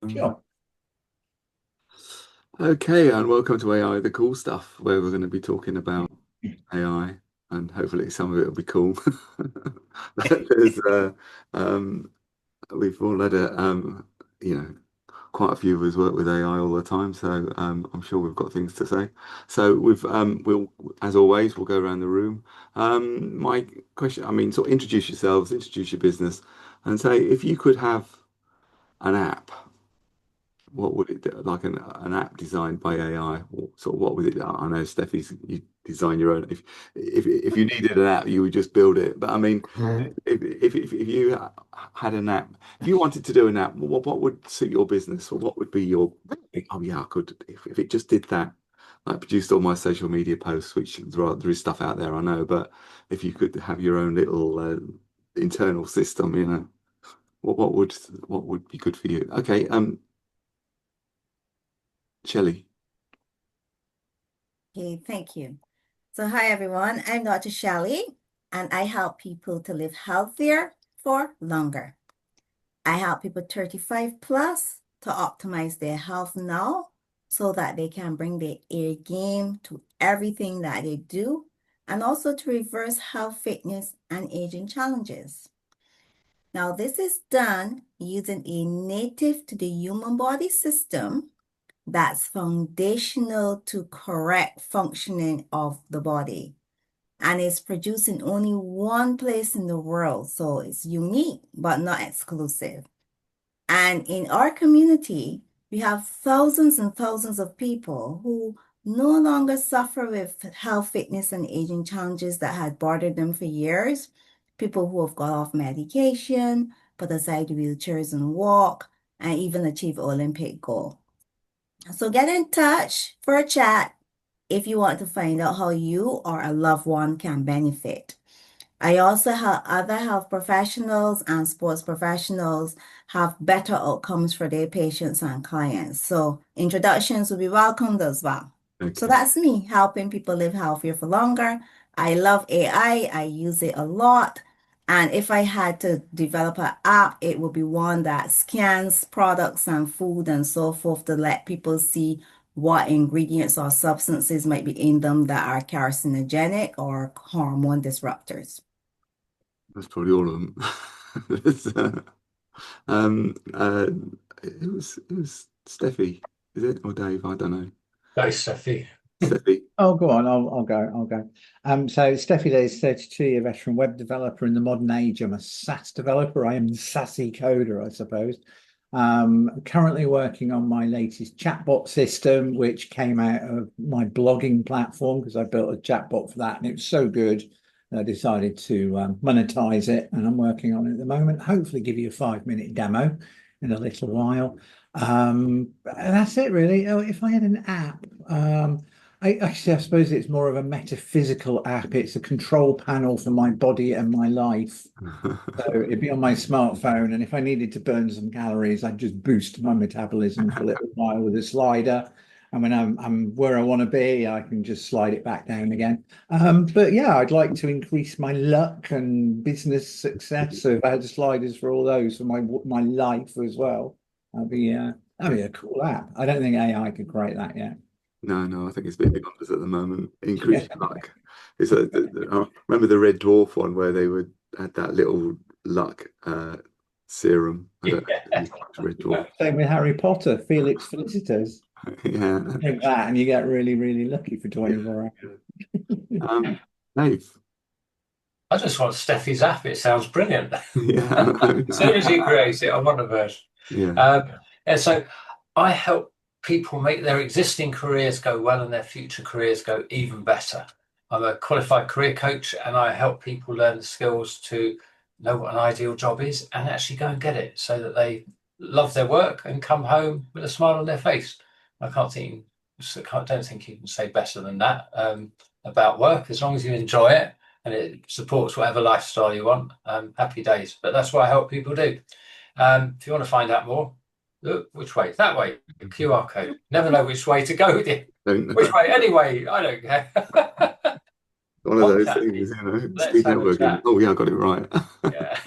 Sure. Okay, and welcome to AI, the cool stuff, where we're going to be talking about AI, and hopefully some of it will be cool. There's, um, we've all had you know, quite a few of us work with AI all the time, so I'm sure we've got things to say. So we'll, as always, we'll go around the room. My question, I mean, sort of introduce yourselves, introduce your business, and say if you could have an app. What would it do? Like an app designed by AI? Sort of what would it? I know Steffi's you design your own. If you needed an app, you would just build it. But I mean, if you had an app, if you wanted to do an app, what would suit your business, or what would be your? Oh yeah, I could. If it just did that, like produced all my social media posts, which there is stuff out there, I know. But if you could have your own little internal system, what would be good for you? Okay, Shelley. Okay, thank you. So, hi everyone. I'm Dr. Shelley, and I help people to live healthier for longer. I help people 35 plus to optimize their health now so that they can bring their A game to everything that they do and also to reverse health, fitness, and aging challenges. Now, this is done using a native to the human body system that's foundational to correct functioning of the body. And it's produced in only one place in the world. So it's unique, but not exclusive. And in our community, we have thousands and thousands of people who no longer suffer with health, fitness, and aging challenges that had bothered them for years. People who have got off medication, put aside wheelchairs and walk, and even achieve Olympic goal. So get in touch for a chat if you want to find out how you or a loved one can benefit. I also help other health professionals and sports professionals have better outcomes for their patients and clients. So introductions will be welcomed as well. So Okay. that's me helping people live healthier for longer. I love AI. I use it a lot. And if I had to develop an app, it would be one that scans products and food and so forth to let people see what ingredients or substances might be in them that are carcinogenic or hormone disruptors. That's probably all of them. It's, um, uh, it was Steffi, is it? Or Dave? I don't know. Go, Steffi. Steffi. Oh, go on. I'll go. I'll go. So Steffi there is 32-year veteran web developer in the modern age. I'm a SaaS developer. I am the sassy coder, I suppose. Currently working on my latest chatbot system, which came out of my blogging platform because I built a chatbot for that, and it was so good that I decided to monetize it, and I'm working on it at the moment. Hopefully, give you a 5-minute demo in a little while. And that's it, really. Oh, if I had an app, I suppose it's more of a metaphysical app. It's a control panel for my body and my life. So it'd be on my smartphone, and if I needed to burn some calories, I'd just boost my metabolism for a little while with a slider. And when I'm where I want to be, I can just slide it back down again. But yeah, I'd like to increase my luck and business success. So if I had sliders for all those for my life as well, that'd be a cool app. I don't think AI could create that yet. No, no, I think it's a bit beyond us at the moment. Yeah. Increase your luck. I remember the Red Dwarf one where they would had that little luck serum. I don't know if you watched Red Dwarf. Same with Harry Potter, Felix Felicitas. Yeah. Drink that and you get really, really lucky for 24 hours. Dave. I just want Steffi's app. It sounds brilliant. Yeah. As soon as you create it, I want a version. Yeah. And so I help people make their existing careers go well and their future careers go even better. I'm a qualified career coach and I help people learn the skills to know what an ideal job is and actually go and get it so that they love their work and come home with a smile on their face. Don't think you can say better than that about work. As long as you enjoy it and it supports whatever lifestyle you want, happy days. But that's what I help people do. If you want to find out more, look, which way? That way. QR code. Never know which way to go with it. Which way? Anyway, I don't care. One of those things, speed networking. Oh, yeah, I got it right. Yeah.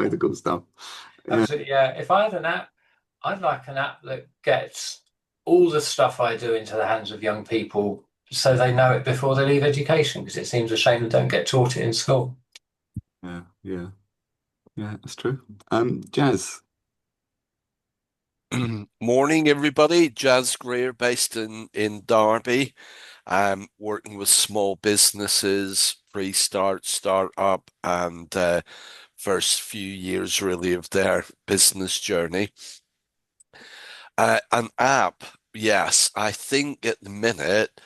The cool stuff. Absolutely, yeah. If I had an app, I'd like an app that gets all the stuff I do into the hands of young people so they know it before they leave education, because it seems a shame they don't get taught it in school. Yeah, that's true. Jazz. Morning, everybody. Jazz Greer, based in Derby. Working with small businesses, pre-start, start-up, and first few years really of their business journey. An app, yes. I think at the minute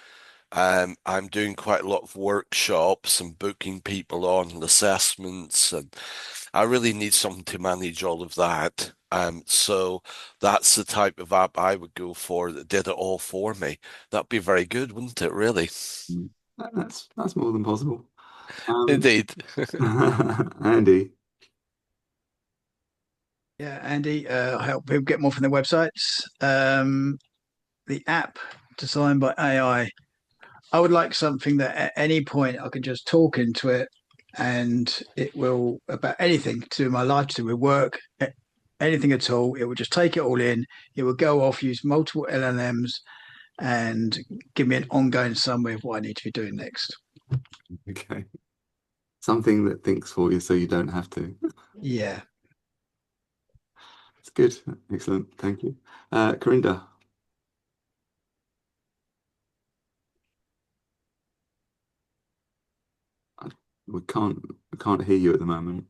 I'm doing quite a lot of workshops and booking people on assessments, and I really need something to manage all of that. So that's the type of app I would go for that did it all for me. That'd be very good, wouldn't it, really? That's more than possible. Indeed. Andy. Yeah, Andy, I help people get more from their websites. The app designed by AI. I would like something that at any point I can just talk into it and it will, about anything to do with my life, to do with work, anything at all. It will just take it all in. It will go off, use multiple LLMs and give me an ongoing summary of what I need to be doing next. Okay. Something that thinks for you so you don't have to. Yeah. It's good. Excellent. Thank you. Corinda. We can't hear you at the moment.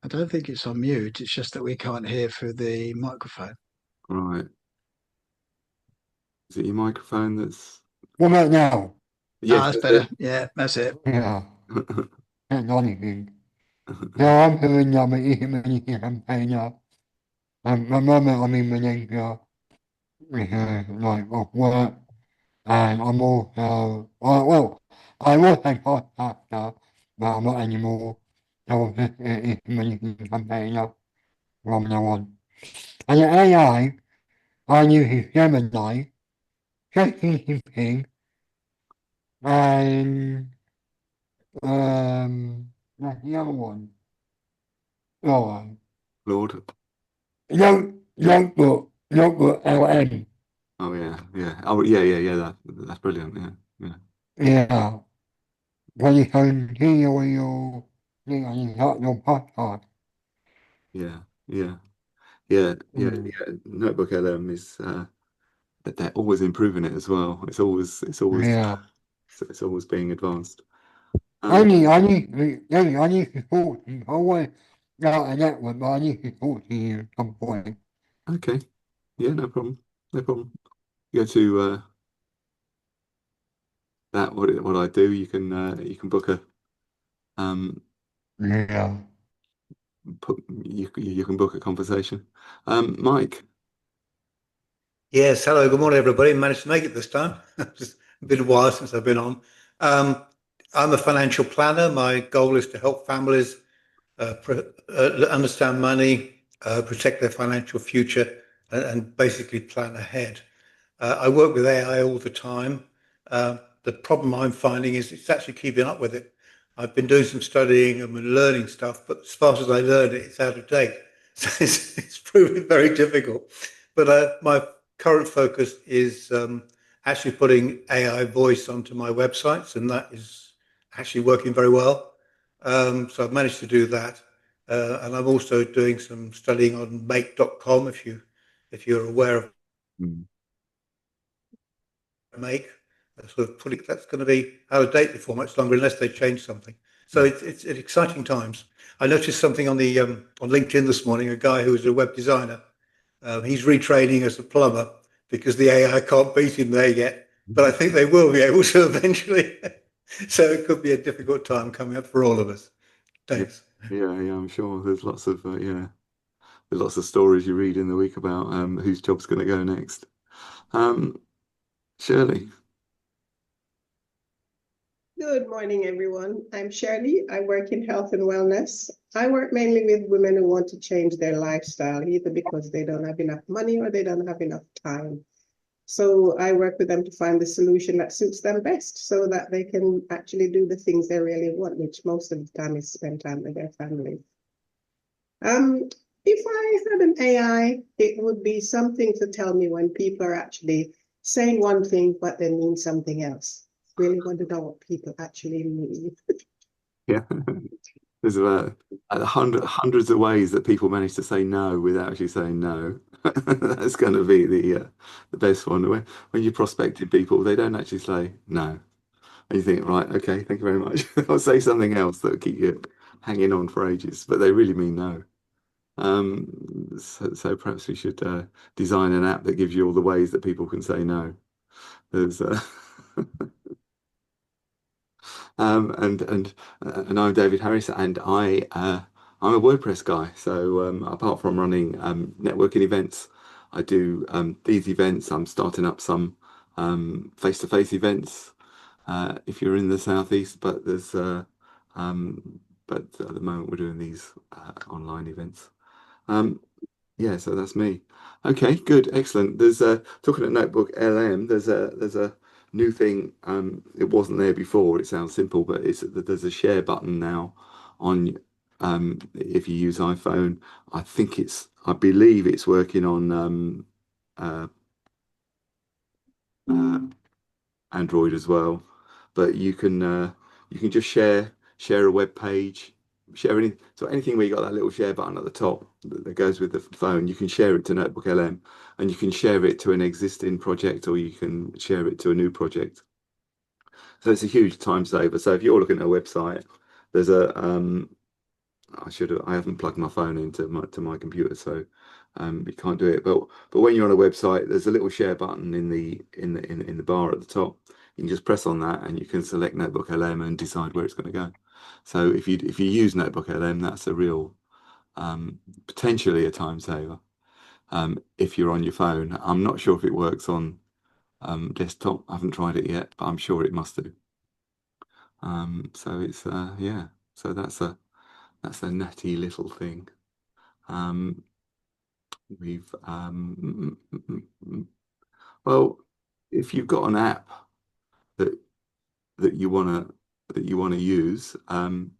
I don't think it's on mute. It's just that we can't hear through the microphone. Right. Is it your microphone that's... What about now? Yes, that's better. Yeah, that's it. Yeah, technology. So I'm hearing that many campaign up. At the moment I'm in Malaysia, like of work, and I'm also, I was a podcaster, but I'm not anymore. So it's Malaysian campaign up from now on. And the AI, I use Gemini, ChatGPT, and that's the other one. Oh, Lord. notebook LM. Oh yeah. Oh yeah. That's brilliant. Yeah. Yeah. When you can hear your podcast. Yeah. Notebook LM is that they're always improving it as well. It's always Yeah. it's always being advanced. I need to talk to you. I want out a network, but I need to talk to you at some point. Okay. Yeah, no problem. Go to that what I do. You can book a Yeah. you can book a conversation. Mike. Yes, hello, good morning, everybody. Managed to make it this time. It's been a while since I've been on. I'm a financial planner. My goal is to help families understand money, protect their financial future, and basically plan ahead. I work with AI all the time. The problem I'm finding is it's actually keeping up with it. I've been doing some studying and been learning stuff, but as fast as I learn it, it's out of date. So it's proving very difficult. But my current focus is actually putting AI voice onto my websites, and that is actually working very well. So I've managed to do that. And I'm also doing some studying on make.com, if you're aware of make. Sort of putting that's going to be out of date before much longer unless they change something. So it's exciting times. I noticed something on the on LinkedIn this morning. A guy who was a web designer, he's retraining as a plumber because the AI can't beat him there yet. But I think they will be able to eventually. So it could be a difficult time coming up for all of us. Thanks. Yeah. I'm sure there's lots of there's lots of stories you read in the week about whose job's going to go next. Shirley. Good morning, everyone. I'm Shirley. I work in health and wellness. I work mainly with women who want to change their lifestyle, either because they don't have enough money or they don't have enough time. So I work with them to find the solution that suits them best so that they can actually do the things they really want, which most of the time is spend time with their family. If I had an AI, it would be something to tell me when people are actually saying one thing, but they mean something else. Really want to know what people actually mean. Yeah. There's about hundreds of ways that people manage to say no without actually saying no. That's going to be the best one. When you're prospecting people, they don't actually say no. And you think, right, okay, thank you very much. I'll say something else that'll keep you hanging on for ages, but they really mean no. So perhaps we should design an app that gives you all the ways that people can say no. There's and I'm David Harris, and I'm a WordPress guy. So apart from running networking events, I do these events. I'm starting up some face-to-face events if you're in the southeast, but but at the moment we're doing these online events. Yeah, so that's me. Okay, good, excellent. There's talking at Notebook LM. There's a new thing. It wasn't there before. It sounds simple, but there's a share button now on if you use iPhone. I believe it's working on uh, uh, Android as well. But you can just share a web page, anything where you got that little share button at the top that goes with the phone. You can share it to Notebook LM, and you can share it to an existing project, or you can share it to a new project. So it's a huge time saver. So if you're looking at a website, there's a I haven't plugged my phone into my computer, so you can't do it. But when you're on a website, there's a little share button in the bar at the top. You can just press on that, and you can select Notebook LM and decide where it's going to go. So if you use Notebook LM, that's a real potentially a time saver. If you're on your phone, I'm not sure if it works on desktop. I haven't tried it yet, but I'm sure it must do. So it's yeah. So that's a natty little thing. We've well, if you've got an app that that you wanna use,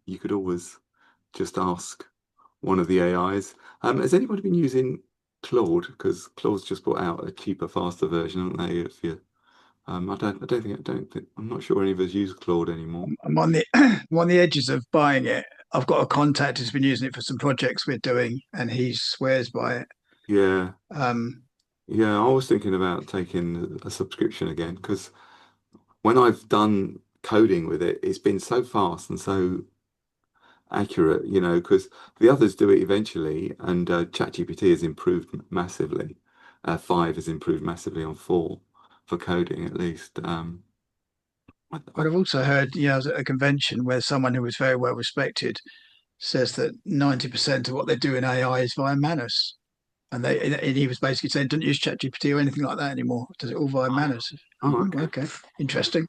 you could always just ask one of the AIs. Has anybody been using Claude? Because Claude's just brought out a cheaper, faster version, haven't they? If you, I don't think, I'm not sure any of us use Claude anymore. I'm on the I'm on the edges of buying it. I've got a contact who's been using it for some projects we're doing, and he swears by it. Yeah. Um, Yeah, I was thinking about taking a subscription again because when I've done coding with it, it's been so fast and so accurate, because the others do it eventually, and ChatGPT has improved massively. 5 has improved massively on 4 for coding, at least. but I've also heard, I was at a convention where someone who was very well respected says that 90% of what they do in AI is via Manus. And he was basically saying, don't use ChatGPT or anything like that anymore. Does it all via Manus? Oh, okay. Okay, interesting.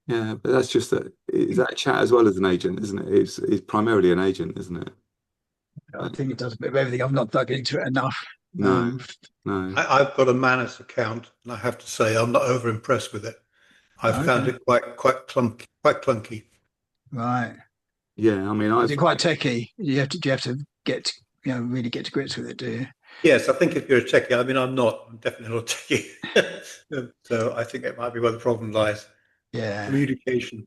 Yeah, but that's just is that chat as well as an agent, isn't it? It's primarily an agent, isn't it? I think it does a bit of everything. I've not dug into it enough. No, no. I've got a Manus account, and I have to say I'm not over impressed with it. I found it quite clunky. Right. Yeah, I mean, Is it quite techy? Do you have to get really get to grips with it, do you? Yes, I think if you're a techie, I mean, I'm definitely not a techie. So I think it might be where the problem lies. Yeah. Communication.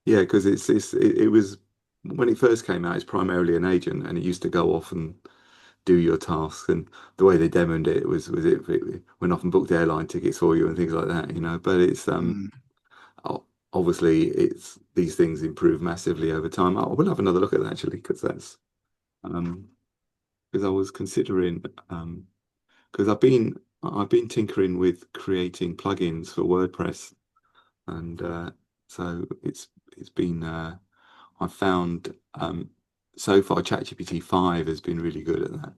Yeah, because it was when it first came out, it's primarily an agent, and it used to go off and do your tasks. And the way they demoed it it went off and booked airline tickets for you and things like that, But it's obviously these things improve massively over time. I will have another look at that actually, because that's because I was considering because I've been tinkering with creating plugins for WordPress, and so it's been I found so far ChatGPT 5 has been really good at that.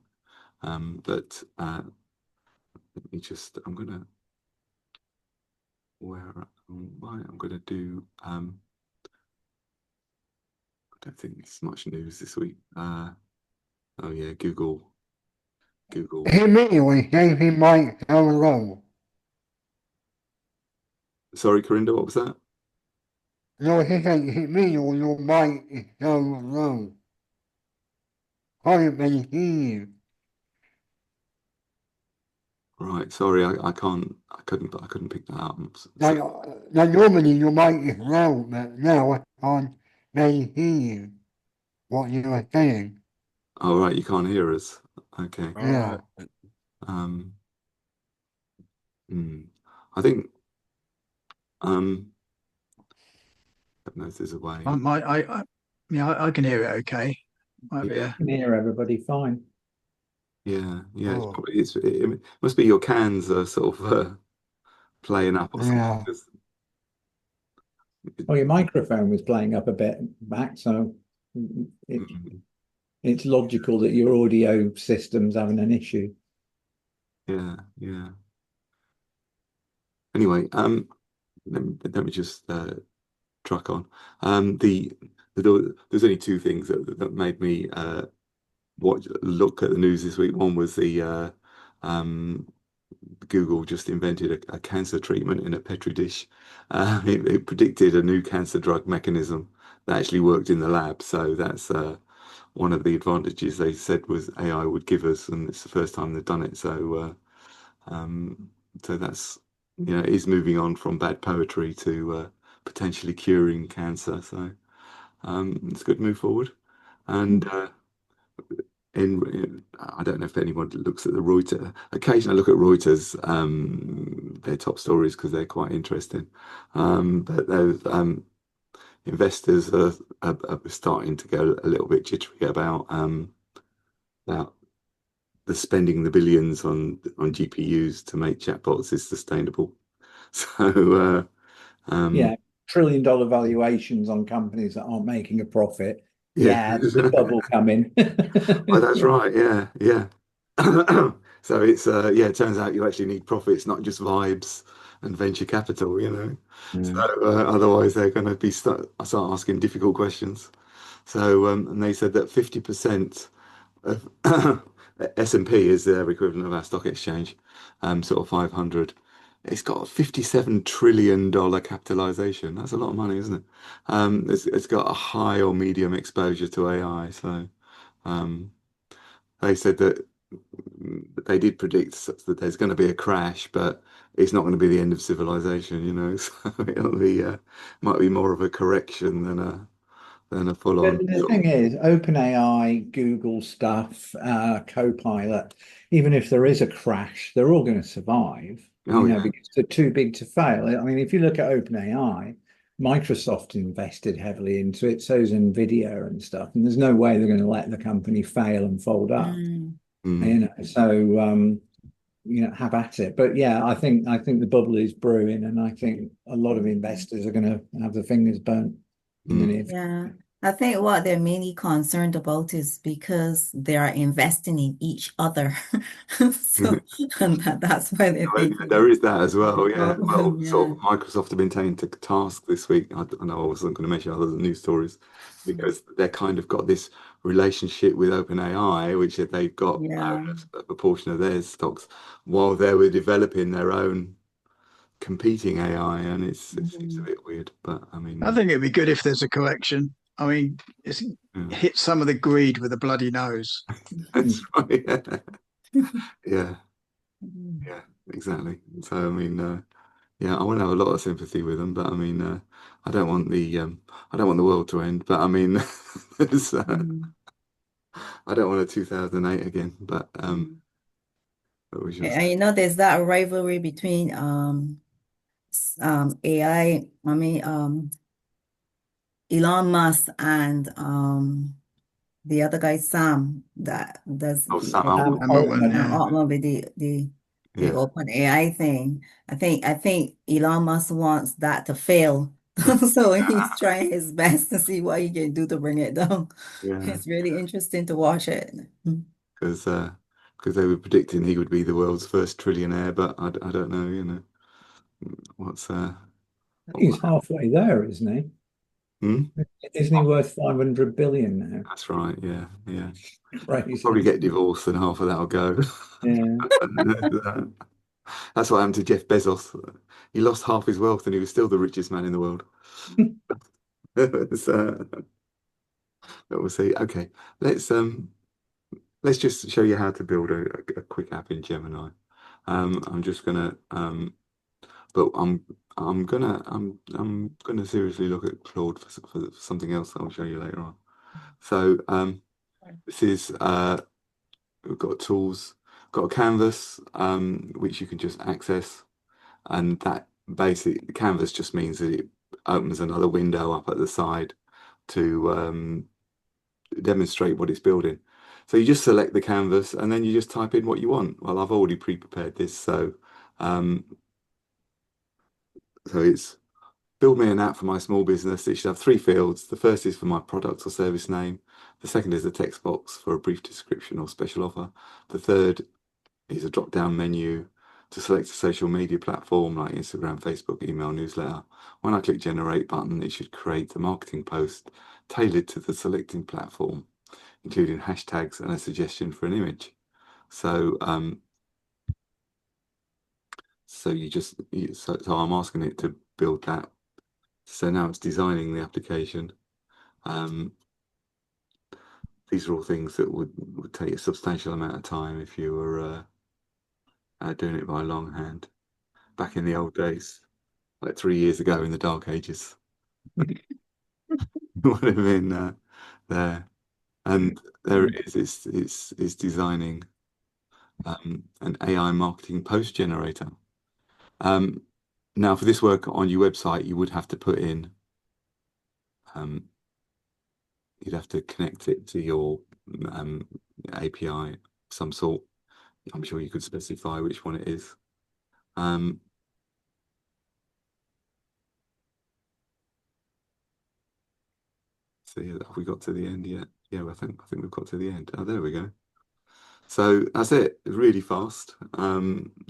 But let me just I'm gonna do I don't think there's much news this week. Oh yeah, Google. He immediately gave him my hello. Sorry, Corinda, what was that? No, he said it means your mic is so low. Can't really hear you. Right, sorry, I couldn't pick that up. Like, normally your mic is low, but now I can't really hear you, what you are saying. Oh, right, you can't hear us. Okay. Yeah. Um, I think I don't know if there's a way. I can hear it okay. Might be Yeah, a- Can hear everybody fine. yeah. It's Oh, probably it must be your cans are sort of playing up or something. yeah. 'Cause Well, your microphone was playing up a bit back, so it, mm, it's logical that your audio system's having an issue. yeah, yeah. Anyway, let me just truck on. There's only two things that made me look at the news this week. One was the Google just invented a cancer treatment in a petri dish. It predicted a new cancer drug mechanism that actually worked in the lab. So that's one of the advantages they said was AI would give us, and it's the first time they've done it. So that's it is moving on from bad poetry to potentially curing cancer. So it's a good move forward. And I don't know if anyone looks at the Reuters. Occasionally, I look at Reuters, their top stories because they're quite interesting. But those investors are starting to go a little bit jittery about the spending the billions on GPUs to make chatbots is sustainable. So Yeah, trillion-dollar valuations on companies that aren't making a profit. yeah. Yeah, there's a bubble coming. Oh, that's right. Yeah, yeah. So it's it turns out you actually need profits, not just vibes and venture capital. So otherwise they're going to be start asking difficult questions. So and they said that 50% of S&P is their equivalent of our stock exchange, sort of 500. It's got a $57 trillion capitalization. That's a lot of money, isn't it? It's got a high or medium exposure to AI. So um, they said that they did predict that there's going to be a crash, but it's not going to be the end of civilization. So it'll be might be more of a correction than a But full-on the sort thing of. is, OpenAI, Google stuff, Copilot, even if there is a crash, they're all going to survive, Oh yeah, because they're too big to fail. I mean, if you look at OpenAI, Microsoft invested heavily into it, so's Nvidia and stuff, and there's no way they're going to let the company fail and fold up. Mm. So have at it. But yeah, I think the bubble is brewing, and I think a lot of investors are going to have their fingers burnt in the Mm. near future. Yeah, I think what they're mainly concerned about is because they are investing in each other. So and that's why they're There thinking is that as of the well, yeah. Well, problem. sort Yeah. of Microsoft have been taken to task this week. I know I wasn't going to mention other news stories because they're kind of got this relationship with OpenAI, which they've got Yeah. a proportion of their stocks while they were developing their own competing AI, and it's a bit weird. But I mean, I think it'd be good if there's a correction. I mean, it's yeah, hit some of the greed with a bloody nose. that's right. Yeah, yeah, Mhm. yeah, exactly. So I mean. Yeah, I want to have a lot of sympathy with them, but I mean, I don't want the world to end. But I mean, Mhm. I don't want a 2008 again. Mhm. But we shall see. And there's that rivalry between AI, I mean Elon Musk and the other guy Sam that does Oh, the Sam Altman. I'm not, Altman. yeah. Altman with the Yeah, open AI thing. I think Elon Musk wants that to fail. So he's trying his best to see what he can do to bring it down. yeah, It's really interesting to watch it. because they were predicting he would be the world's first trillionaire, but I don't know. What's what will He's halfway there, isn't he? Hmm? Isn't he worth 500 billion now? That's right. Yeah, yeah. Probably Crazy. get divorced, and half of that'll go. Yeah. That's what happened to Jeff Bezos. He lost half his wealth and he was still the richest man in the world. So, but we'll see. Okay, let's let's just show you how to build a quick app in Gemini. I'm just gonna but I'm gonna seriously look at Claude for something else that I'll show you later on. So this is we've got tools, got a canvas which you can just access, and that basically the canvas just means that it opens another window up at the side to demonstrate what it's building. So you just select the canvas and then you just type in what you want. Well, I've already pre-prepared this, so it's build me an app for my small business. It should have 3 fields. The first is for my product or service name. The second is a text box for a brief description or special offer. The third is a drop-down menu to select a social media platform like Instagram, Facebook, email, newsletter. When I click generate button, it should create a marketing post tailored to the selecting platform, including hashtags and a suggestion for an image. So so I'm asking it to build that. So now it's designing the application. These are all things that would take a substantial amount of time if you were doing it by longhand. Back in the old days, like 3 years ago in the dark ages, would have been there. And there it is. It's designing an AI marketing post generator. Now, for this work on your website, you would have to put in, you'd have to connect it to your API of some sort. I'm sure you could specify which one it is. So yeah, have we got to the end yet? Yeah, I think we've got to the end. Oh, there we go. So that's it. It's really fast.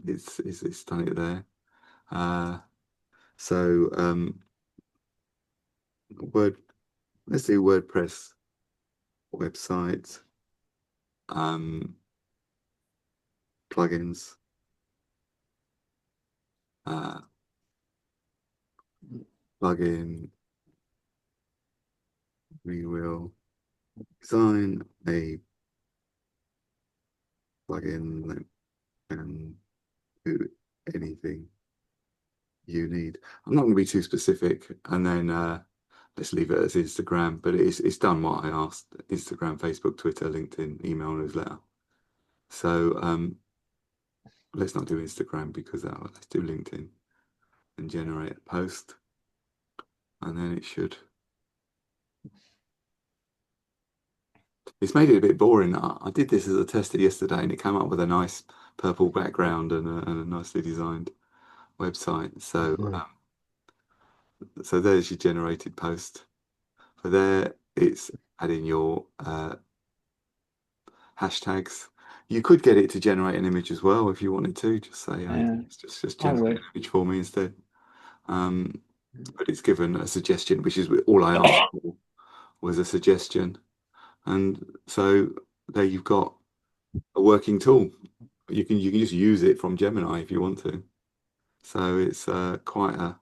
It's done it there. Let's do WordPress website plugins. Plugin. We will design a plugin that can do anything you need. I'm not going to be too specific, and then let's leave it as Instagram. But it's done what I asked: Instagram, Facebook, Twitter, LinkedIn, email, newsletter. So let's not do Instagram because let's do LinkedIn and generate a post, and then it should. It's made it a bit boring. I did this as a tester yesterday, and it came up with a nice purple background and a nicely designed website. So so there's your generated post. For there, it's adding your hashtags. You could get it to generate an image as well if you wanted to. Just say, just generate an image for me instead. But it's given a suggestion, which is all I asked for was a suggestion. And so there you've got a working tool. You can just use it from Gemini if you want to. So it's quite a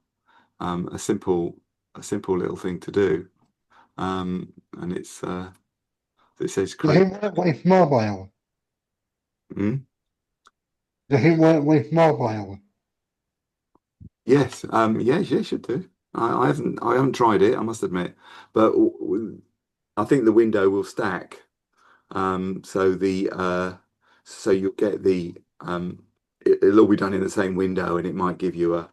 simple little thing to do. And it's it says Does it work with mobile? Hmm? Does it work with mobile? Yes, yes, you should do. I haven't tried it, I must admit, but I think the window will stack. So so you'll get it'll all be done in the same window, and it might give you a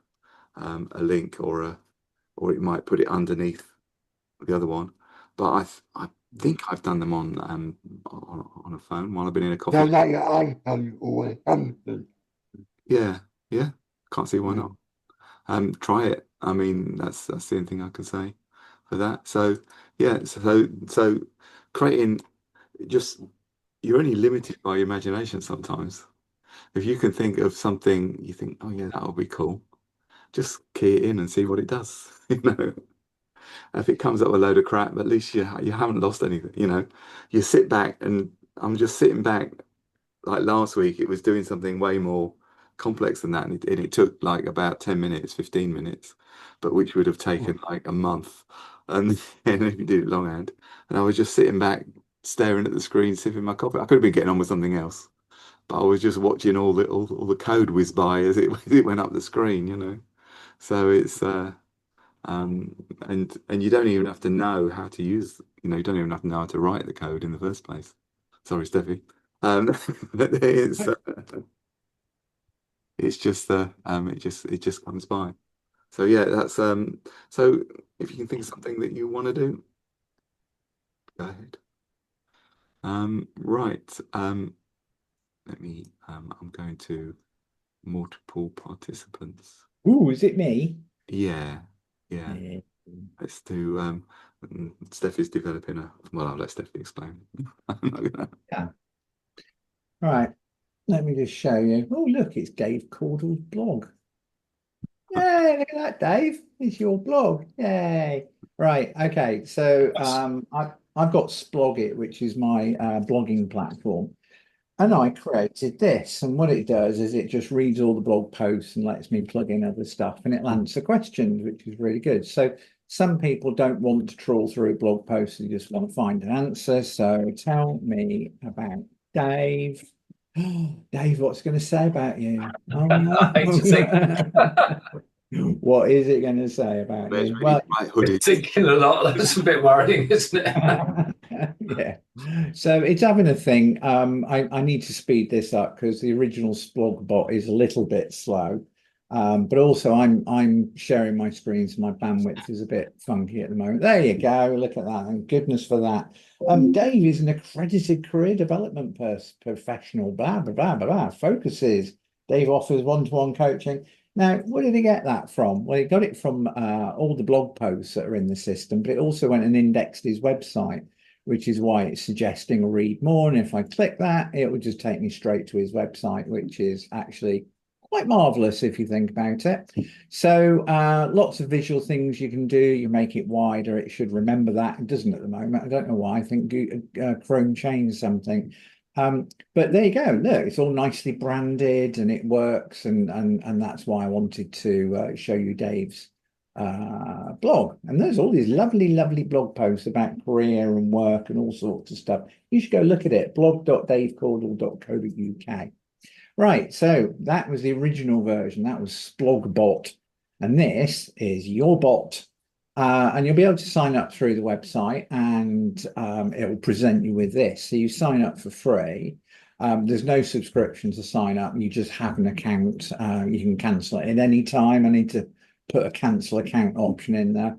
link or it might put it underneath the other one. But I think I've done them on a phone while I've been in a coffee. So like your iPhone or something. Yeah, can't see why not. Try it. I mean, that's the only thing I can say for that. So yeah, so creating you're only limited by your imagination sometimes. If you can think of something you think, oh yeah, that would be cool, just key it in and see what it does. If it comes up with a load of crap, at least you haven't lost anything. You sit back, and I'm just sitting back. Like last week, it was doing something way more complex than that, and it took like about 10 minutes, 15 minutes, but which would have taken like a month, and and if you did it longhand. And I was just sitting back, staring at the screen, sipping my coffee. I could have been getting on with something else, but I was just watching all the code whiz by as it as it went up the screen, you know. So it's and you don't even have to know how to use, you know, you don't even have to know how to write the code in the first place. Sorry, Steffi. It's just it just comes by. So yeah, that's so if you can think of something that you want to do, go ahead. Right. Let me I'm going to multiple participants. Ooh, is it me? Yeah. Let's do Steffi's developing a, well, I'll let Steffi explain. I'm not gonna... Yeah. All right. Let me just show you. Oh, look, it's Dave Caudle's blog. Yay, look at that, Dave. It's your blog. Yay. Right. Okay. So I've got Splogit, which is my blogging platform. And I created this. And what it does is it just reads all the blog posts and lets me plug in other stuff, and it answers questions, which is really good. So some people don't want to trawl through blog posts, they just want to find an answer. So tell me about Dave. Dave, what's going to say about you? Oh no. I hate to think. What is it going to say about you? Well, thinking a lot. That's a bit worrying, isn't it? yeah. So it's having a thing. I need to speed this up because the original Splog bot is a little bit slow. But also I'm sharing my screen, so my bandwidth is a bit funky at the moment. There you go. Look at that. And goodness for that. Dave is an accredited career development professional. Blah blah blah blah blah. Focuses. Dave offers one-to-one coaching. Now, where did he get that from? Well, he got it from all the blog posts that are in the system, but it also went and indexed his website, which is why it's suggesting read more. And if I click that, it will just take me straight to his website, which is actually quite marvelous if you think about it. So lots of visual things you can do. You make it wider. It should remember that. It doesn't at the moment. I don't know why. I think Chrome changed something. But there you go. Look, it's all nicely branded and it works. And that's why I wanted to show you Dave's blog. And there's all these lovely blog posts about career and work and all sorts of stuff. You should go look at it. blog.davecaudle.co.uk. Right, so that was the original version. That was Splogbot, and this is your bot. And you'll be able to sign up through the website, and it will present you with this. So you sign up for free. There's no subscription to sign up. You just have an account. You can cancel it at any time. I need to put a cancel account option in there.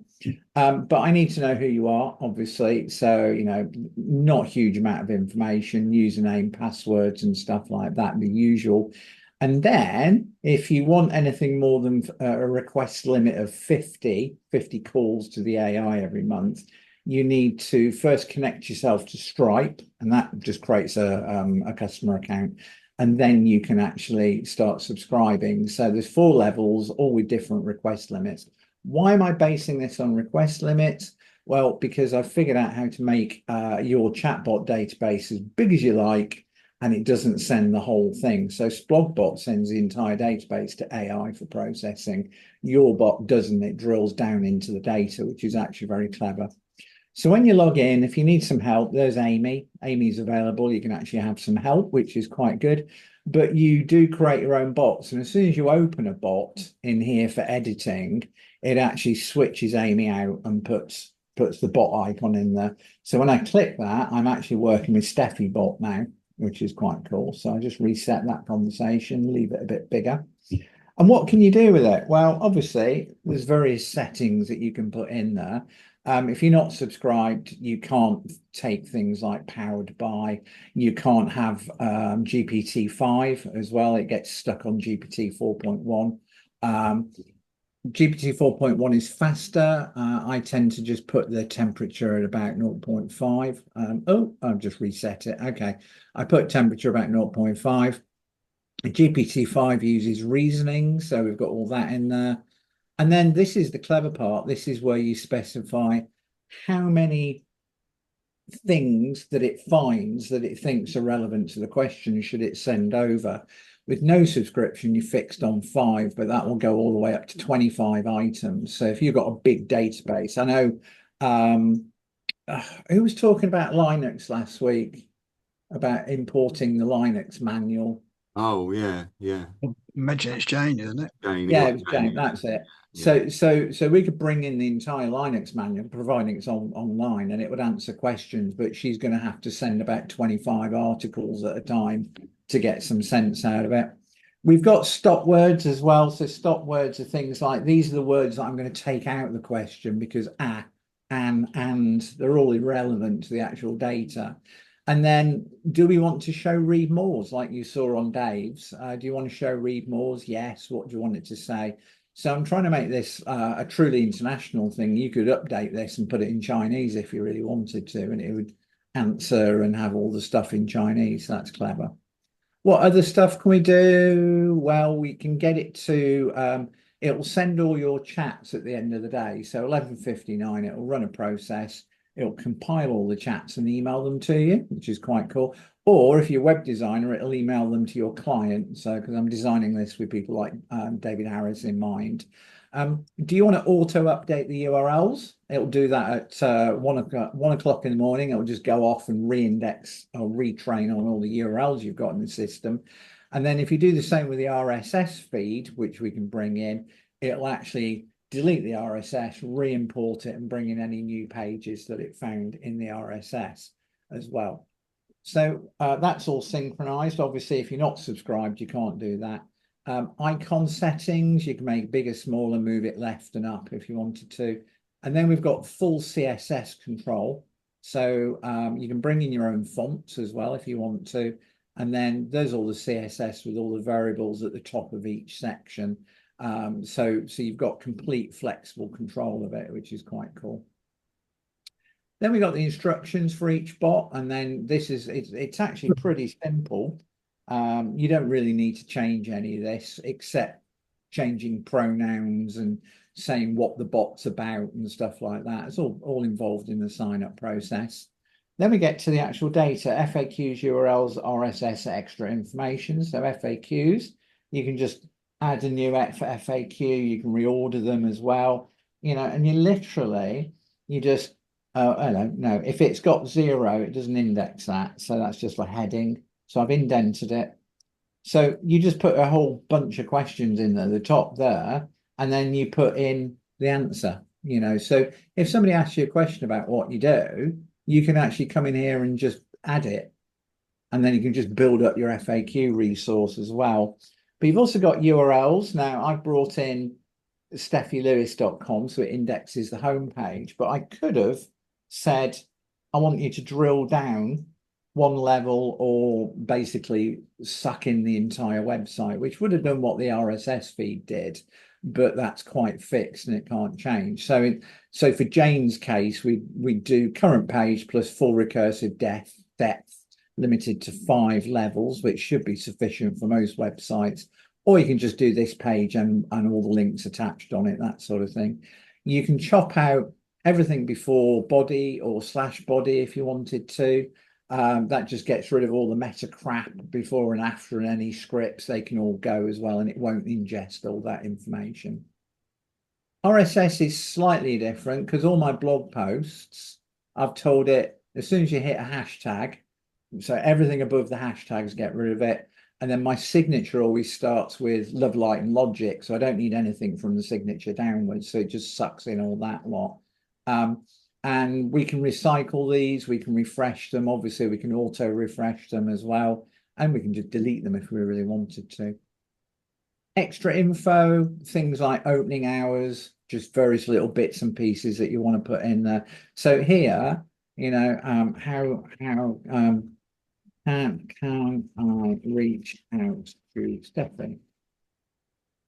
But I need to know who you are, obviously. So, you know, not a huge amount of information, username, passwords and stuff like that, the usual. And then if you want anything more than a request limit of 50 calls to the AI every month, you need to first connect yourself to Stripe, and that just creates a customer account. And then you can actually start subscribing. So there's 4 levels, all with different request limits. Why am I basing this on request limits? Well, because I've figured out how to make your chatbot database as big as you like, and it doesn't send the whole thing. So Splogbot sends the entire database to AI for processing. Your bot doesn't. It drills down into the data, which is actually very clever. So when you log in, if you need some help, there's Amy. Amy's available. You can actually have some help, which is quite good. But you do create your own bots. And as soon as you open a bot in here for editing, it actually switches Amy out and puts the bot icon in there. So when I click that, I'm actually working with Steffi bot now, which is quite cool. So I just reset that conversation, leave it a bit bigger. And what can you do with it? Well, obviously, there's various settings that you can put in there. If you're not subscribed, you can't take things like powered by. You can't have GPT-5 as well. It gets stuck on GPT 4.1. GPT 4.1 is faster. I tend to just put the temperature at about 0.5. Oh, I've just reset it. Okay, I put temperature about 0.5. GPT-5 uses reasoning, so we've got all that in there. And then this is the clever part. This is where you specify how many things that it finds that it thinks are relevant to the question should it send over. With no subscription, you're fixed on 5, but that will go all the way up to 25 items. So if you've got a big database, I know who was talking about Linux last week, about importing the Linux manual. Oh yeah, yeah. Imagine it's Jane, isn't it? Jane, Yeah, yeah, it was Jane, that's it. yeah. So we could bring in the entire Linux manual, providing it's online, and it would answer questions, but she's going to have to send about 25 articles at a time to get some sense out of it. We've got stop words as well. So stop words are things like, these are the words that I'm going to take out of the question because and they're all irrelevant to the actual data. And then, do we want to show read mores like you saw on Dave's? Do you want to show read mores? Yes. What do you want it to say? So I'm trying to make this a truly international thing. You could update this and put it in Chinese if you really wanted to, and it would answer and have all the stuff in Chinese. That's clever. What other stuff can we do? Well, we can get it to, it will send all your chats at the end of the day. So 11:59, it will run a process. It'll compile all the chats and email them to you, which is quite cool. Or if you're a web designer, it'll email them to your client. So, because I'm designing this with people like David Harris in mind. Do you want to auto update the URLs? It'll do that at 1 o'clock in the morning. It'll just go off and re-index or retrain on all the URLs you've got in the system. And then if you do the same with the RSS feed, which we can bring in, it'll actually delete the RSS, re-import it, and bring in any new pages that it found in the RSS as well. So that's all synchronized. Obviously, if you're not subscribed, you can't do that. Icon settings, you can make bigger, smaller, move it left and up if you wanted to. And then we've got full CSS control. So you can bring in your own fonts as well if you want to. And then there's all the CSS with all the variables at the top of each section. So you've got complete flexible control of it, which is quite cool. Then we got the instructions for each bot, and then it's actually pretty simple. You don't really need to change any of this except changing pronouns and saying what the bot's about and stuff like that. It's all involved in the sign up process. Then we get to the actual data, FAQs, URLs, RSS, extra information. So FAQs, you can just add a new FAQ, you can reorder them as well, and you just, I don't know, if it's got 0, it doesn't index that. So that's just a heading. So I've indented it. So you just put a whole bunch of questions in at the top there, and then you put in the answer, So if somebody asks you a question about what you do, you can actually come in here and just add it. And then you can just build up your FAQ resource as well. But you've also got URLs. Now, I've brought in steffylewis.com, so it indexes the homepage. But I could have said, I want you to drill down one level or basically suck in the entire website, which would have done what the RSS feed did. But that's quite fixed and it can't change. So for Jane's case, we do current page plus full recursive depth limited to 5 levels, which should be sufficient for most websites. Or you can just do this page and all the links attached on it, that sort of thing. You can chop out everything before body or /body if you wanted to. That just gets rid of all the meta crap before and after, and any scripts, they can all go as well, and it won't ingest all that information. RSS is slightly different because all my blog posts, I've told it as soon as you hit a hashtag, so everything above the hashtags, get rid of it. And then my signature always starts with love, light, and logic, so I don't need anything from the signature downwards, so it just sucks in all that lot. And we can recycle these, we can refresh them. Obviously, we can auto refresh them as well. And we can just delete them if we really wanted to. Extra info, things like opening hours, just various little bits and pieces that you want to put in there. So here, how can I reach out to Stephanie?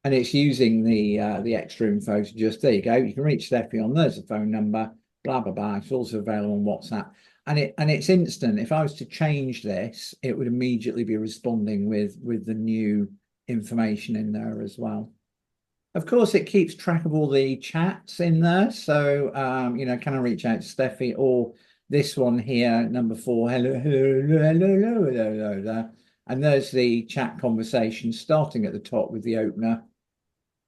And it's using the extra info to just, there you go. You can reach Stephanie on, there's a phone number. Blah blah blah. It's also available on WhatsApp, and it's instant. If I was to change this, it would immediately be responding with the new information in there as well. Of course, it keeps track of all the chats in there. So can I reach out to Steffi, or this one here, number 4? Hello, hello, hello, hello, hello, hello, And there's the chat conversation starting at the top with the opener,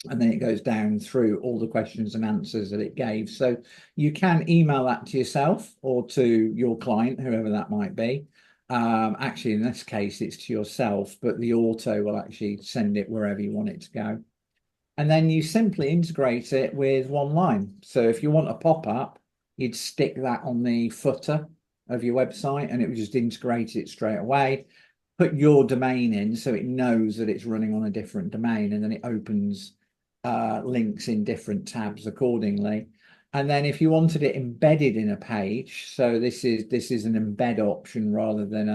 and then it goes down through all the questions and answers that it gave. So you can email that to yourself or to your client, whoever that might be. Actually, in this case, it's to yourself, but the auto will actually send it wherever you want it to go. And then you simply integrate it with one line. So if you want a pop-up, you'd stick that on the footer of your website and it would just integrate it straight away. Put your domain in so it knows that it's running on a different domain, and then it opens links in different tabs accordingly. And then if you wanted it embedded in a page, so this is an embed option rather than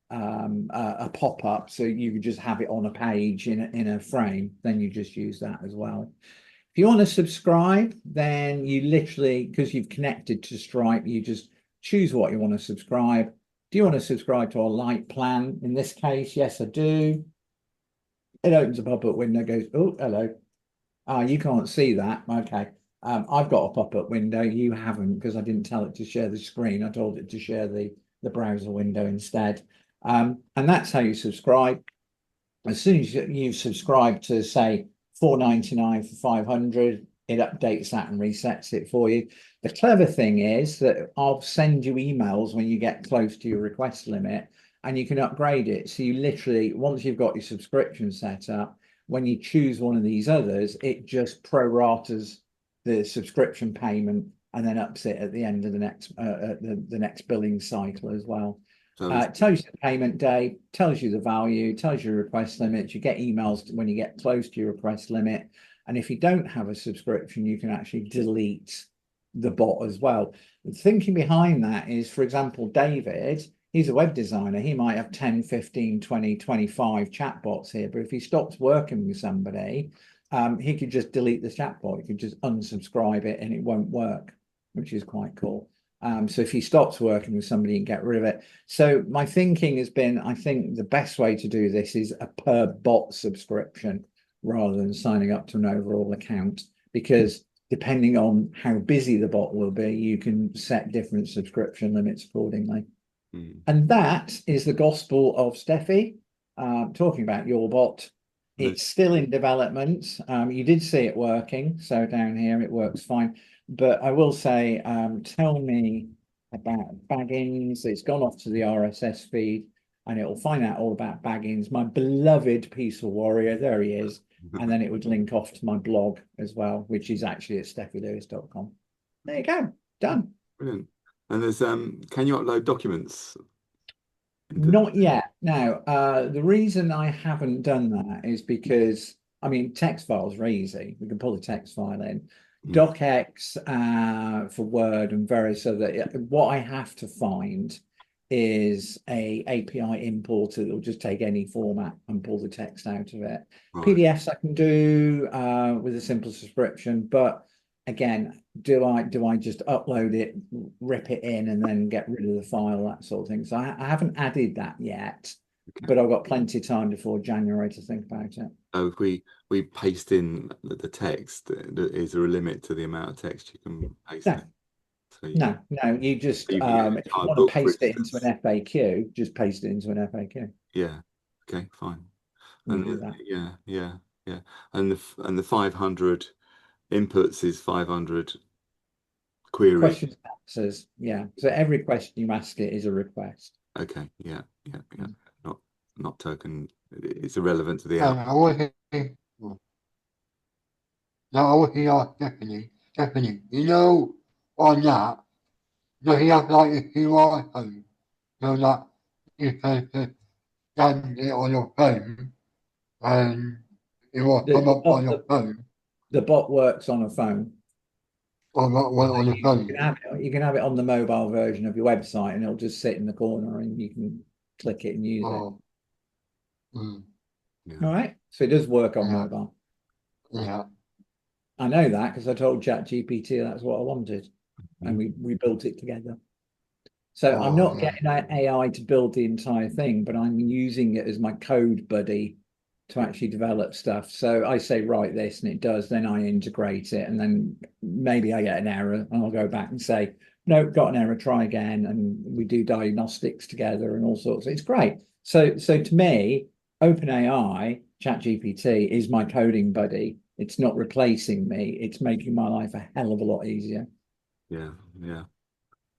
a pop-up, so you could just have it on a page in a frame, then you just use that as well. If you want to subscribe, then you literally, because you've connected to Stripe, you just choose what you want to subscribe. Do you want to subscribe to a light plan? In this case, yes, I do. It opens a pop-up window, goes, oh, hello. You can't see that. Okay. I've got a pop-up window. You haven't, because I didn't tell it to share the screen. I told it to share the browser window instead. And that's how you subscribe. As soon as you subscribe to, say, $4.99 for 500, it updates that and resets it for you. The clever thing is that I'll send you emails when you get close to your request limit, and you can upgrade it. So you literally, once you've got your subscription set up, when you choose one of these others, it just proratas the subscription payment and then ups it at the end of the next billing cycle as well. It tells you the payment date, tells you the value, tells you your request limits. You get emails when you get close to your request limit. And if you don't have a subscription, you can actually delete the bot as well. The thinking behind that is, for example, David, he's a web designer. He might have 10, 15, 20, 25 chatbots here. But if he stops working with somebody, he could just delete the chatbot. He could just unsubscribe it and it won't work, which is quite cool. So if he stops working with somebody and get rid of it. So my thinking has been, I think the best way to do this is a per bot subscription rather than signing up to an overall account, because depending on how busy the bot will be, you can set different subscription limits accordingly. And that is the gospel of Steffi. Talking about your bot, it's still in development. You did see it working, so down here it works fine. But I will say, tell me about Baggins. It's gone off to the RSS feed, and it will find out all about Baggins, my beloved peaceful warrior. There he is. And then it would link off to my blog as well, which is actually at steffilewis.com. There you go, done. Brilliant. And there's can you upload documents? Not yet. Now, the reason I haven't done that is because, I mean, text files are easy. We can pull a text file in. DocX for Word and various other. What I have to find is a API importer that will just take any format and pull the text out of it. Right. PDFs I can do with a simple subscription, but again, do I just upload it, rip it in, and then get rid of the file, that sort of thing? So I haven't added that yet, but I've got plenty of time before January to think about it. So if we paste in the text, is there a limit to the amount of text you can paste in? So no, you just if you want to paste it into an FAQ, just paste it into an FAQ. Yeah. Okay. Fine. And yeah. And the 500 inputs is 500 queries. Questions and answers. Yeah. So every question you ask it is a request. Okay. Yeah. Not token. It's irrelevant to the output. Definitely. You know, on that. Does he have like a QR code so that you can scan it on your phone and it will come up on your phone? The bot works on a phone. Or not on the phone. You can have it on the mobile version of your website and it'll just sit in the corner and you can click it and use it. Yeah. All right. So it does work on mobile. Yeah. I know that because I told ChatGPT that's what I wanted. And we built it together. So I'm not getting AI to build the entire thing, but I'm using it as my code buddy to actually develop stuff. So I say, write this, and it does. Then I integrate it, and then maybe I get an error, and I'll go back and say, no, got an error, try again, and we do diagnostics together and all sorts. It's great. So to me, OpenAI, ChatGPT is my coding buddy. It's not replacing me. It's making my life a hell of a lot easier. Yeah,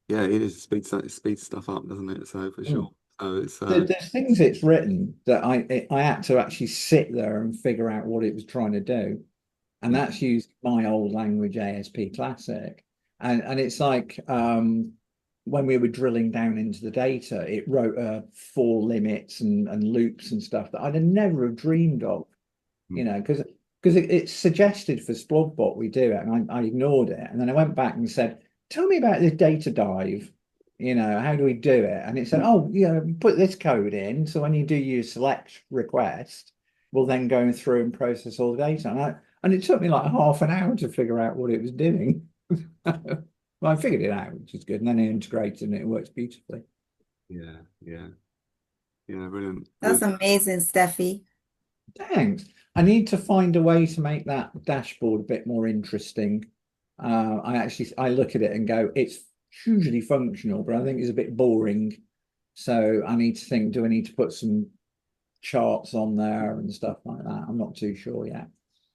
it is. It speeds stuff up, doesn't it? So for sure. So it's there's things it's written that I had to actually sit there and figure out what it was trying to do, and that's used my old language ASP Classic, and it's like when we were drilling down into the data, it wrote for limits and loops and stuff that I'd have never have dreamed of, you know, because it suggested for Splogbot we do it, and I ignored it, and then I went back and said, tell me about this data dive, you know, how do we do it? And it said, oh, you know, put this code in, so when you do your select request, we'll then go through and process all the data. And it took me like half an hour to figure out what it was doing. Well, I figured it out, which is good, and then it integrated and it works beautifully. yeah, brilliant. That's amazing, Steffi. Thanks. I need to find a way to make that dashboard a bit more interesting. I look at it and go, it's hugely functional, but I think it's a bit boring. So I need to think, do I need to put some charts on there and stuff like that? I'm not too sure yet.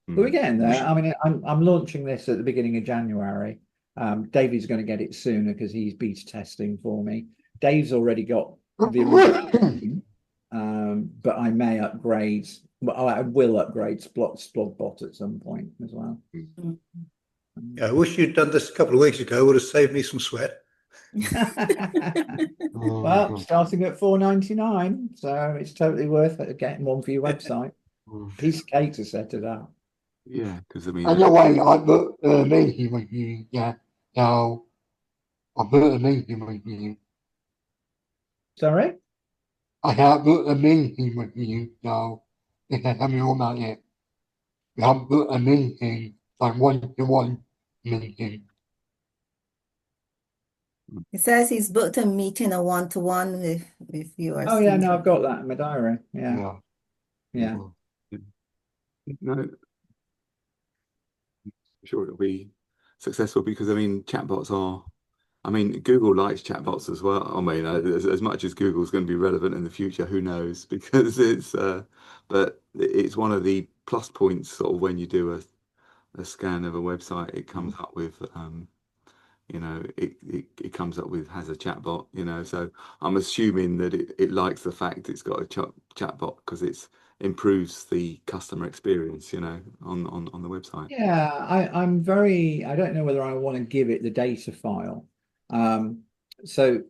But we're getting there. I mean, I'm launching this at the beginning of January. David's going to get it sooner because he's beta testing for me. Dave's already got the original, but I may upgrade. Well, I will upgrade Splogbot at some point as well. Yeah, I wish you'd done this a couple of weeks ago. Would have saved me some sweat. Well, starting at $4.99, so it's totally worth it getting one for your website. Piece of cake to set it up. Yeah, because I mean, anyway, I booked a meeting with you. Yeah, so I booked a meeting with you. Sorry? I have booked a meeting with you, so you can tell me all about it. I booked a meeting, like one-to-one meeting. He says he's booked a meeting, a one-to-one with you or Oh yeah, something. no, I've got that in my diary. Yeah. no, I'm sure it'll be successful because I mean, chatbots are. I mean, Google likes chatbots as well. I mean, as much as Google's going to be relevant in the future, who knows? Because but it's one of the plus points sort of when you do a scan of a website, it comes up with, you know, it comes up with has a chatbot, you know. So I'm assuming that it likes the fact it's got a chatbot because it's improves the customer experience, you know, on the website. Yeah, I don't know whether I want to give it the data file. So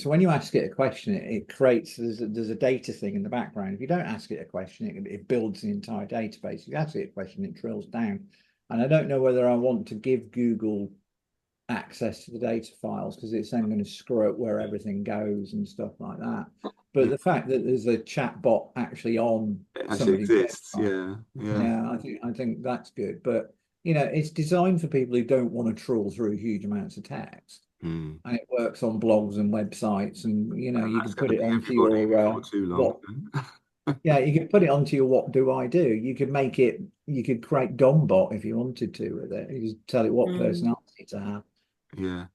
when you ask it a question, it creates, there's a data thing in the background. If you don't ask it a question, it builds the entire database. If you ask it a question, it drills down. And I don't know whether I want to give Google access to the data files because it's then going to screw up where everything goes and stuff like that. But the fact that there's a chat bot actually on It actually somebody's exists, website, yeah. I think that's good. But you know, it's designed for people who don't want to trawl through huge amounts of text. And it works on blogs and websites, and you know, you can put it onto your too long. yeah, you can put it onto your what do I do. You could make it, you could create DOMBot if you wanted to with it. You just tell it what personality to have. Yeah.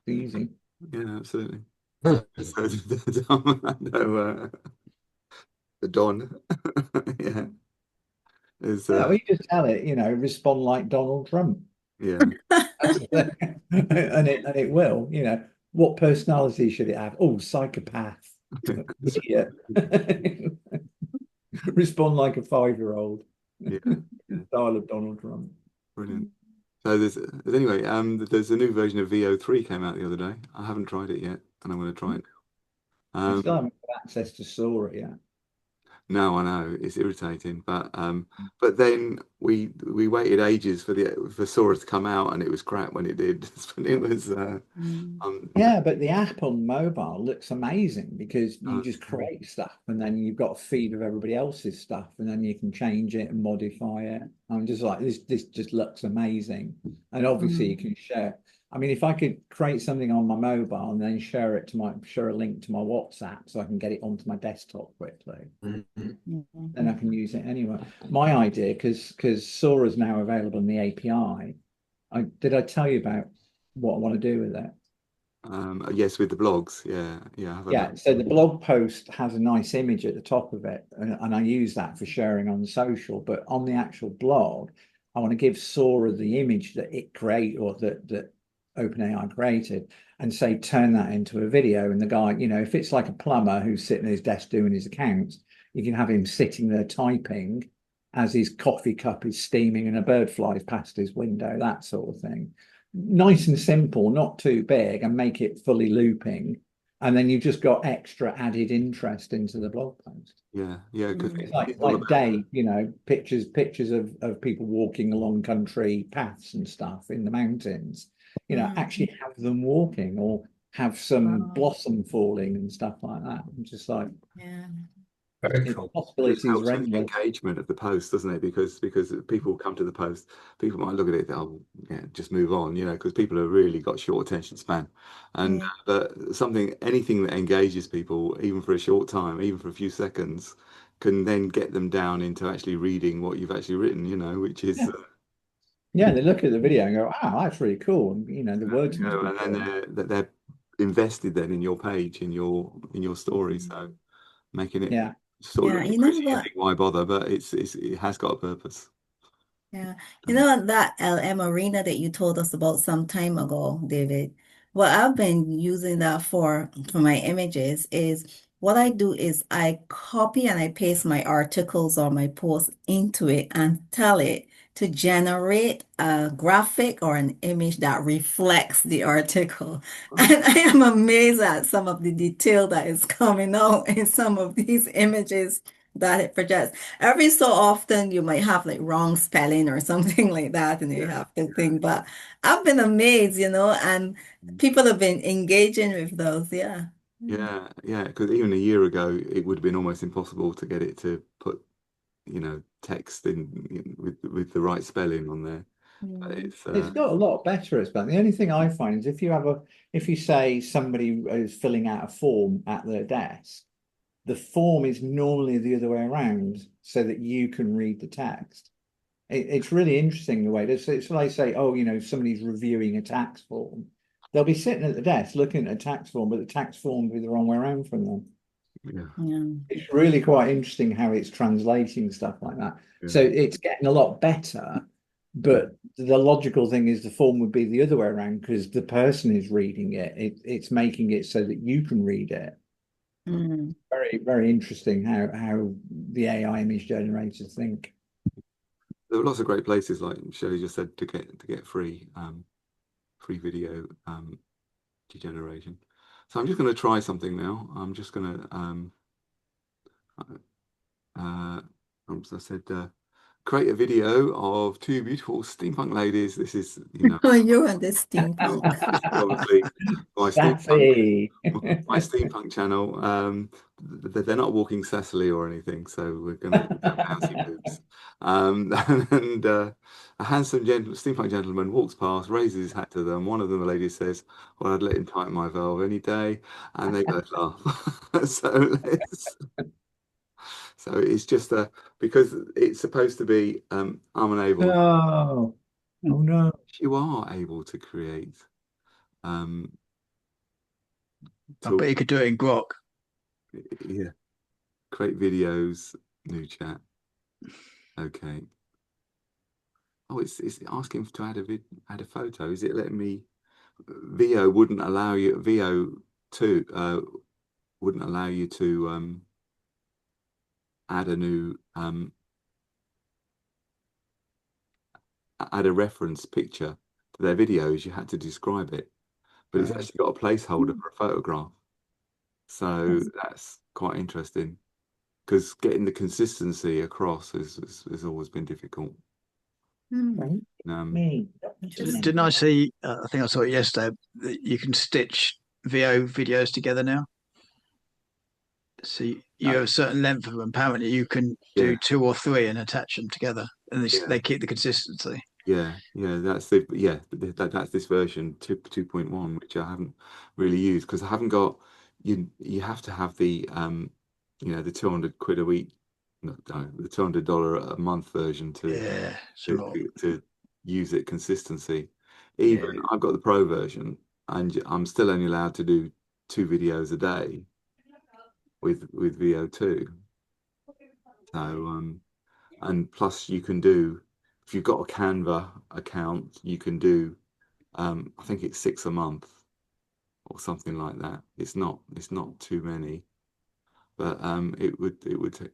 Easy. Yeah, absolutely. So, the Don. Yeah. We just tell it, you know, respond like Donald Trump. Yeah. and it will, you know, what personality should it have? Oh, psychopath. Yeah. Respond like a 5-year-old. Yeah. Style of Donald Trump. Brilliant. So there's anyway, there's a new version of VO3 came out the other day. I haven't tried it yet, and I'm going to try it now. I still haven't got access to Sora yet. No, I know it's irritating, but then we waited ages for Sora to come out, and it was crap when it did. It was yeah, but the app on mobile looks amazing because you just create stuff, and then you've got a feed of everybody else's stuff, and then you can change it and modify it. I'm just like this just looks amazing, and obviously you can share. I mean, if I could create something on my mobile and then share a link to my WhatsApp so I can get it onto my desktop quickly, then I can use it anywhere. My idea, because Sora's now available in the API. Did I tell you about what I want to do with it. Yes, with the blogs. Yeah, have a Yeah, look. so the blog post has a nice image at the top of it, and I use that for sharing on social. But on the actual blog, I want to give Sora the image that it created, or that OpenAI created, and say turn that into a video. And the guy, if it's like a plumber who's sitting at his desk doing his accounts, you can have him sitting there typing as his coffee cup is steaming and a bird flies past his window, that sort of thing. Nice and simple, not too big, and make it fully looping. And then you just got extra added interest into the blog post. Yeah, because It's it's all like about Dave, pictures of people walking along country paths and stuff in the mountains. Actually have them walking, or have some blossom falling and stuff like that. I'm just like, Yeah. Very the cool. It possibilities helps are with the endless. engagement of the post, doesn't it? Because people come to the post, people might look at it, oh, yeah, just move on, because people have really got short attention span, and Yeah. but anything that engages people, even for a short time, even for a few seconds, can then get them down into actually reading what you've actually written, which is Yeah, they look at the video and go, "Oh, that's really cool." And the words must be and then cool. they're invested then in your page, in your story, so making it Yeah. sort of Yeah. looking You know pretty, you what? think, why bother? But it has got a purpose. Yeah. You know that LM arena that you told us about some time ago, David? What I've been using that for my images is what I do is I copy and I paste my articles or my posts into it and tell it to generate a graphic or an image that reflects the article. And I am amazed at some of the detail that is coming out in some of these images that it projects. Every so often you might have like wrong spelling or something like that, and you have to think. But I've been amazed, and people have been engaging with those. Yeah. Yeah, because even a year ago, it would have been almost impossible to get it to put, text with the right spelling on there. But Mm. It's got a lot better at spelling. The only thing I find is if you say somebody is filling out a form at their desk, the form is normally the other way around so that you can read the text. It's really interesting the way it's like say, oh, somebody's reviewing a tax form. They'll be sitting at the desk looking at a tax form, but the tax form will be the wrong way around from them. yeah, Yeah. It's really quite interesting how it's translating stuff like that. So yeah, it's getting a lot better, but the logical thing is the form would be the other way around because the person is reading it. It's making it so that you can read it. Mm. Very, very interesting how the AI image generators think. there are lots of great places, like Shelley just said, to get free video generation. So I'm just going to try something now. I'm just going to as I said, create a video of two beautiful steampunk ladies. This is, Oh, you and the steampunk. this is obviously my steampunk Sassy. my steampunk channel. They're not walking sassily or anything, so we're gonna bouncy boobs. And a handsome steampunk gentleman walks past, raises his hat to them. One of them, the lady, says, "Well, I'd let him tighten my valve any day," and they both laugh. So it's just because it's supposed to be I'm unable. Oh, oh no. You are able to create I to bet you could do it in Grok. yeah, create videos, new chat. Okay. Oh, it's asking to add a photo. Is it letting me? VO wouldn't allow you. Wouldn't allow you to add a new add a reference picture to their videos. You had to describe it, but it's actually got a placeholder for a photograph. So that's quite interesting because getting the consistency across has always been difficult. Mm. Me. Didn't I see? I think I saw it yesterday. That you can stitch VO videos together now. So you have a certain length of them. Apparently, you can do Yeah, 2 or 3 and attach them together, and yeah, they keep the consistency. yeah. That's that's this version 2.1, which I haven't really used because I haven't got you have to have the the 200 quid a week, no, the $200 a month version Yeah, it's a lot. to use it consistency. Even I've got the pro version, and I'm still only allowed to do 2 videos a day with VO2. So and plus you can do, if you've got a Canva account, you can do I think it's 6 a month or something like that. It's not too many, but it would take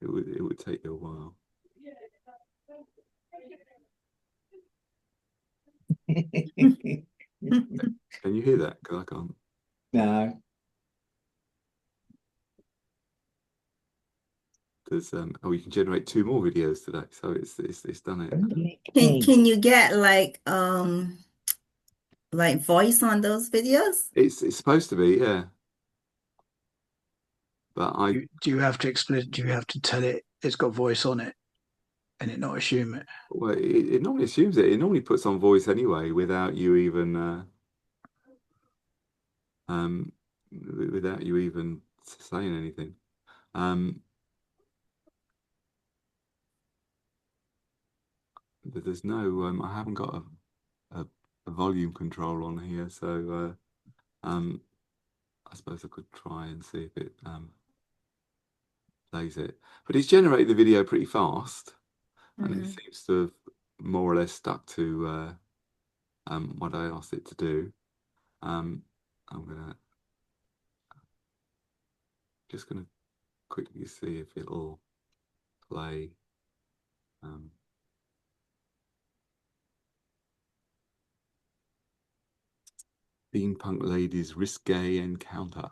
you a while. Can you hear that? Because I can't. No. There's oh, you can generate 2 more videos today, so it's done it. Can you get like voice on those videos? It's supposed to be, yeah. But Do you have to explain? Do you have to tell it it's got voice on it, and it not assume it? well, it normally assumes it. It normally puts on voice anyway, without you even saying anything. But there's no I haven't got a volume control on here, so I suppose I could try and see if it plays it. But it's generated the video pretty fast, and it seems to have more or less stuck to what I asked it to do. I'm just gonna quickly see if it'll play. Beanpunk Lady's risque encounter.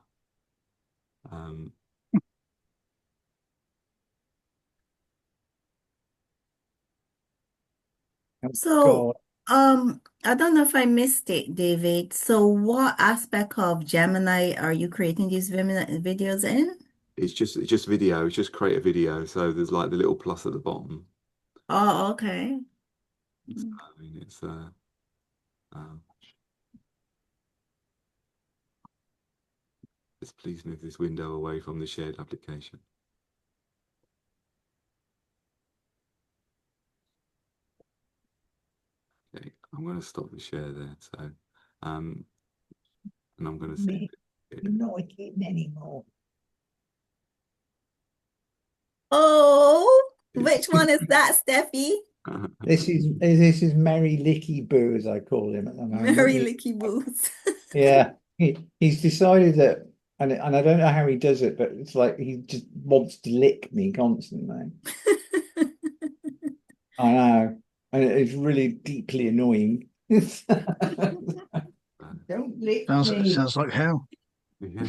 So, I don't know if I missed it, David. So, what aspect of Gemini are you creating these videos in? It's just video. It's just create a video. So there's like the little plus at the bottom. Oh, okay. So, I mean, it's just please move this window away from the shared application. Okay, I'm going to stop the share there. So, and I'm going to see. You're not a kid anymore. Oh, which one is that, Steffi? This is Merry Licky Boo, as I call him at the moment. Merry Licky Boots. Yeah, he's decided that, and I don't know how he does it, but it's like he just wants to lick me constantly. I know, and it's really deeply annoying. Don't lick me. Sounds like hell. Yeah.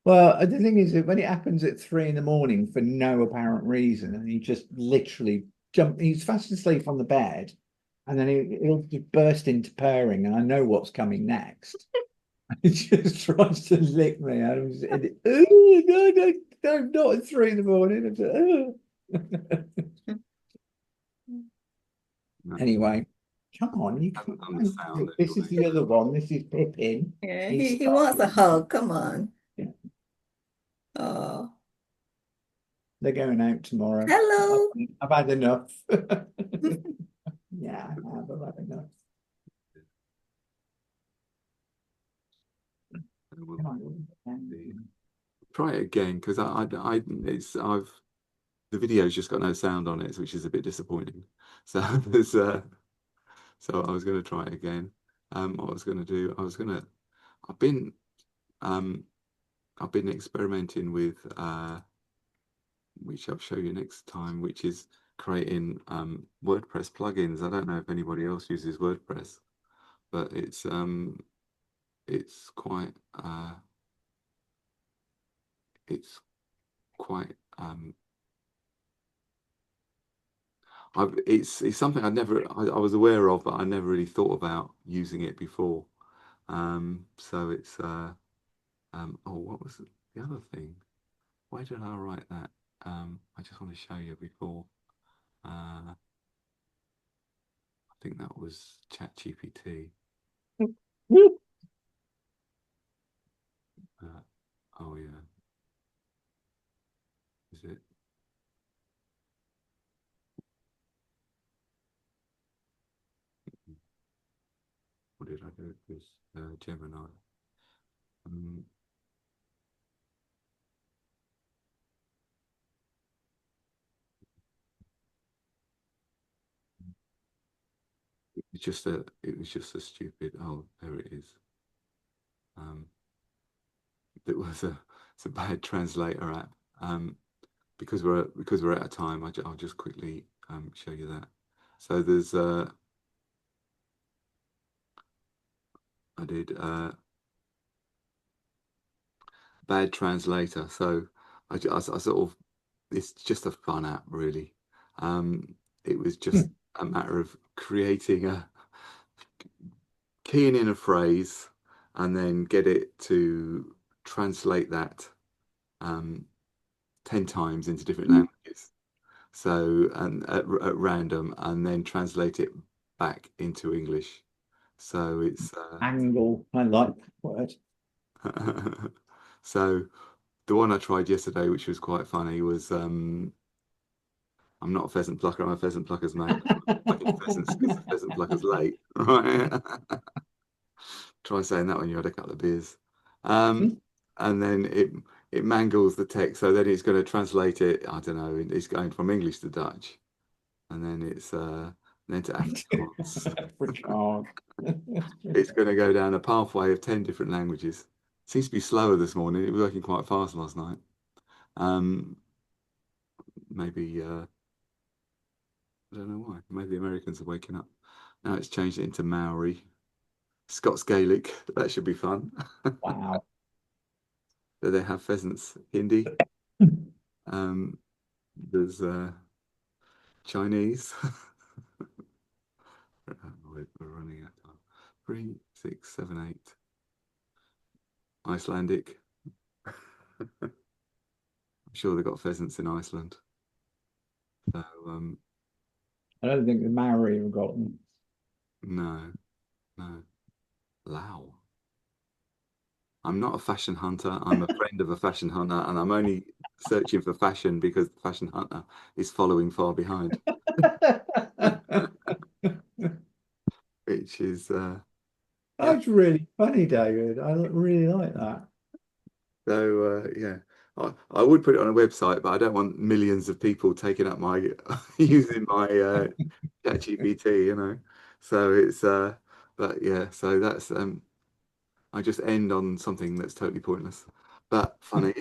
Well, the thing is that when it happens at 3 in the morning for no apparent reason, and he just literally he's fast asleep on the bed, and then he'll just burst into purring, and I know what's coming next. He just tries to lick me. I'm just, oh, no, not at 3 in the morning. I'm just, Anyway, come on, you can. This is the other one. This is Pippin. Yeah, he wants a hug. Come on. Yeah. Oh. They're going out tomorrow. Hello. I've had enough. Yeah, I've had enough. Try it again, because the video's just got no sound on it, which is a bit disappointing. So there's so I was going to try it again. What I was going to do, I've been experimenting with which I'll show you next time, which is creating WordPress plugins. I don't know if anybody else uses WordPress, but it's quite it's something I was aware of, but I never really thought about using it before. So it's oh, what was the other thing? Why did I write that? I just want to show you before. I think that was ChatGPT. Oh yeah. Is it? Gemini. It was just a stupid. Oh, there it is. It's a bad translator app. Because we're out of time, I'll just quickly show you that. So there's I did bad translator. So I sort of, it's just a fun app really. It was just a matter of keying in a phrase and then get it to translate that 10 times into different languages. So, and at random, and then translate it back into English. So it's Angle. I like that word. so the one I tried yesterday, which was quite funny, was I'm not a pheasant plucker, I'm a pheasant plucker's mate. Plucking pheasants because the pheasant plucker's late. Right. Try saying that when you had a couple of beers. And then it mangles the text, so then it's going to translate it. I don't know, it's going from English to Dutch, and then it's then to Afrikaans. It's going to go down a pathway of 10 different languages. Seems to be slower this morning. It was working quite fast last night. Maybe I don't know why. Maybe the Americans are waking up. Now it's changed it into Maori, Scots Gaelic. That should be fun. Wow. Do they have pheasants? Hindi. There's Chinese. We're running out of time. 3, 6, 7, 8. Icelandic. I'm sure they've got pheasants in Iceland. So I don't think the Maori have got them. no. Lao. I'm not a fashion hunter. I'm a friend of a fashion hunter, and I'm only searching for fashion because the fashion hunter is following far behind. Which is That's really funny, David. I really like that. so yeah. I would put it on a website, but I don't want millions of people taking up my using my ChatGPT, you know. So it's but yeah, so that's I just end on something that's totally pointless, but funny.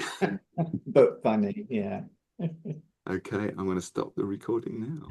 But funny, yeah. Okay, I'm going to stop the recording now.